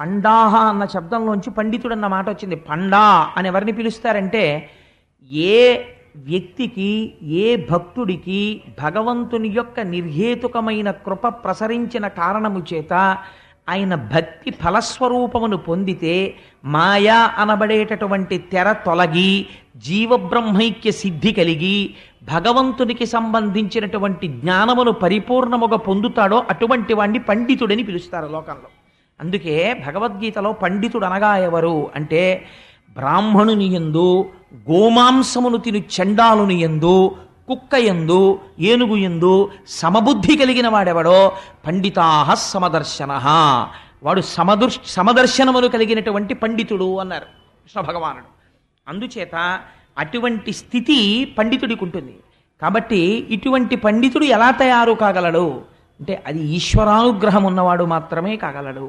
పండాహ అన్న శబ్దంలోంచి పండితుడు అన్న మాట వచ్చింది. పండా అని ఎవరిని పిలుస్తారంటే, ఏ వ్యక్తికి, ఏ భక్తుడికి భగవంతుని యొక్క నిర్హేతుకమైన కృప ప్రసరించిన కారణము చేత ఆయన భక్తి ఫలస్వరూపమును పొందితే మాయా అనబడేటటువంటి తెర తొలగి జీవబ్రహ్మైక్య సిద్ధి కలిగి భగవంతునికి సంబంధించినటువంటి జ్ఞానమును పరిపూర్ణముగా పొందుతాడో అటువంటి వాణ్ణి పండితుడని పిలుస్తారు లోకంలో. అందుకే భగవద్గీతలో పండితుడు అనగా ఎవరు అంటే, బ్రాహ్మణుని యందు, గోమాంసమును తిను చండాలుని యందు, కుక్క యందు, ఏనుగు యందు సమబుద్ధి కలిగిన వాడెవడో పండితాహ సమదర్శన, వాడు సమదర్శనమును కలిగినటువంటి పండితుడు అన్నారు కృష్ణ భగవానుడు. అందుచేత అటువంటి స్థితి పండితుడికి ఉంటుంది. కాబట్టి ఇటువంటి పండితుడు ఎలా తయారు కాగలడు అంటే, అది ఈశ్వరానుగ్రహం ఉన్నవాడు మాత్రమే కాగలడు.